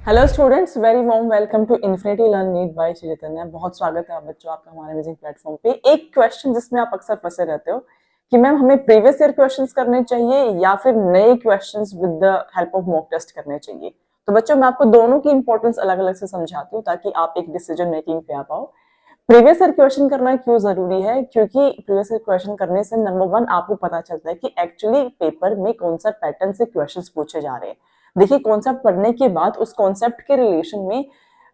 Hello students, very warm welcome to Infinity Learn NEET by Sri Chaitanya. बहुत स्वागत है आप बच्चों आपका हमारे अमेजिंग प्लेटफॉर्म पे। एक क्वेश्चन जिसमें आप अक्सर फंसे रहते हो कि मैम हमें प्रीवियस ईयर क्वेश्चंस करने चाहिए या फिर नए questions with the help of mock test करने चाहिए। तो बच्चों मैं आपको दोनों की इंपॉर्टेंस अलग अलग से समझाती हूँ ताकि आप एक डिसीजन मेकिंग पे आ पाओ। प्रीवियस ईयर क्वेश्चन करना क्यों जरूरी है? क्योंकि प्रीवियस ईयर क्वेश्चन करने से नंबर वन आपको पता चलता है कि एक्चुअली पेपर में कौन सा पैटर्न से क्वेश्चंस पूछे जा रहे हैं। देखिए, कॉन्सेप्ट पढ़ने के बाद उस कॉन्सेप्ट के रिलेशन में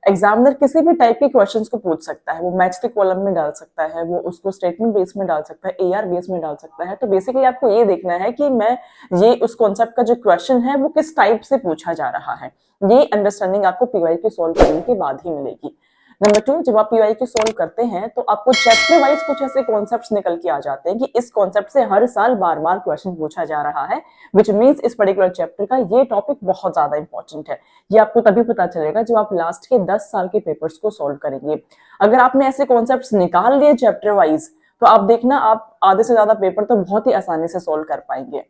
एग्जामिनर किसी भी टाइप के क्वेश्चंस को पूछ सकता है। वो मैच द कॉलम में डाल सकता है, वो उसको स्टेटमेंट बेस में डाल सकता है, एआर बेस में डाल सकता है। तो बेसिकली आपको ये देखना है कि मैं ये उस कॉन्सेप्ट का जो क्वेश्चन है वो किस टाइप से पूछा जा रहा है। ये अंडरस्टैंडिंग आपको पीवाई क्यू सॉल्व करने के बाद ही मिलेगी। नंबर टू, जब आप पीवाई क्यू सॉल्व करते हैं तो आपको चैप्टर वाइज कुछ ऐसे कॉन्सेप्ट्स निकल के आ जाते हैं कि इस कॉन्सेप्ट से हर साल बार बार क्वेश्चन पूछा जा रहा है, विच मीन्स इस पर्टिकुलर चैप्टर का ये टॉपिक बहुत ज्यादा इंपॉर्टेंट है। ये आपको तभी पता चलेगा जब आप लास्ट के 10 साल के पेपर्स को सॉल्व करेंगे। अगर आपने ऐसे कॉन्सेप्ट्स निकाल लिए चैप्टर वाइज तो आप देखना आप आधे से ज्यादा पेपर तो बहुत ही आसानी से सॉल्व कर पाएंगे।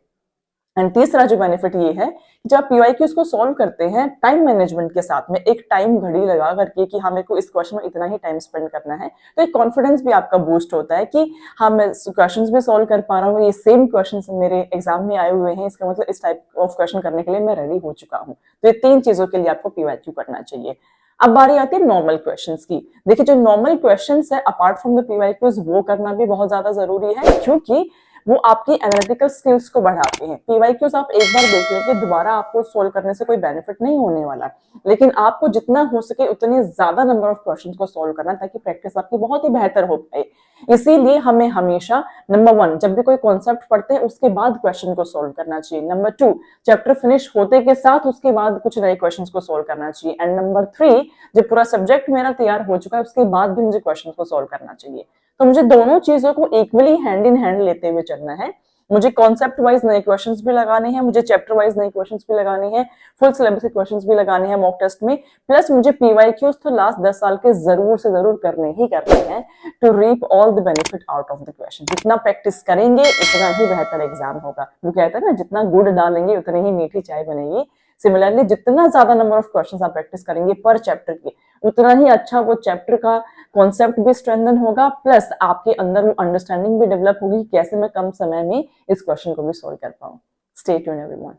एंड तीसरा जो बेनिफिट ये है कि जब आप पीवाईक्यूज को सॉल्व करते हैं टाइम मैनेजमेंट के साथ में, एक टाइम घड़ी लगा करके कि हाँ मेरे को इस क्वेश्चन में इतना ही टाइम स्पेंड करना है, तो एक कॉन्फिडेंस भी आपका बूस्ट होता है कि हाँ मैं क्वेश्चंस भी सॉल्व कर पा रहा हूँ, ये सेम क्वेश्चंस मेरे एग्जाम में आए हुए हैं, इसका मतलब इस टाइप ऑफ क्वेश्चन करने के लिए मैं रेडी हो चुका हूँ। तो ये तीन चीजों के लिए आपको पीवाईक्यू करना चाहिए। अब बारी आती है नॉर्मल क्वेश्चंस की। देखिए, जो नॉर्मल क्वेश्चंस है अपार्ट फ्रॉम द पीवाईक्यूज वो करना भी बहुत ज्यादा जरूरी है, क्योंकि वो आपकी एनालिटिकल स्किल्स को बढ़ाते हैं। पीवाईक्यूज आप एक बार देख लें कि दोबारा आपको सोल्व करने से कोई बेनिफिट नहीं होने वाला, लेकिन आपको जितना हो सके उतने ज्यादा नंबर ऑफ क्वेश्चंस को सोल्व करना ताकि प्रैक्टिस आपकी बहुत ही बेहतर हो पाए। इसीलिए हमें हमेशा नंबर वन, जब भी कोई कॉन्सेप्ट पढ़ते हैं उसके बाद क्वेश्चन को सोल्व करना चाहिए। नंबर टू, चैप्टर फिनिश होते के साथ उसके बाद कुछ नए क्वेश्चन को सोल्व करना चाहिए। एंड नंबर थ्री, जब पूरा सब्जेक्ट मेरा तैयार हो चुका है उसके बाद भी मुझे क्वेश्चन को सोल्व करना चाहिए। तो मुझे दोनों चीजों को इक्वली हैंड इन हैंड लेते हुए चलना है। मुझे कॉन्सेप्ट वाइज नए क्वेश्चंस भी लगाने हैं, मुझे चैप्टर वाइज नए क्वेश्चंस भी लगाने हैं, फुल सिलेबस के क्वेश्चंस भी लगाने हैं मॉक टेस्ट में, प्लस मुझे पीवाईक्यूज तो लास्ट 10 साल के जरूर से जरूर करने ही करने हैं to reap all the benefit out of the question. जितना प्रैक्टिस करेंगे उतना ही बेहतर एग्जाम होगा। वो कहते हैं ना, जितना गुड़ डालेंगे उतनी ही मीठी चाय बनेगी। सिमिलरली जितना ज्यादा नंबर ऑफ क्वेश्चंस आप प्रैक्टिस करेंगे पर चैप्टर के, उतना ही अच्छा वो चैप्टर का कॉन्सेप्ट भी स्ट्रेंथन होगा, प्लस आपके अंदर वो अंडरस्टैंडिंग भी डेवलप होगी कैसे मैं कम समय में इस क्वेश्चन को भी सोल्व कर पाऊं। Stay tuned everyone.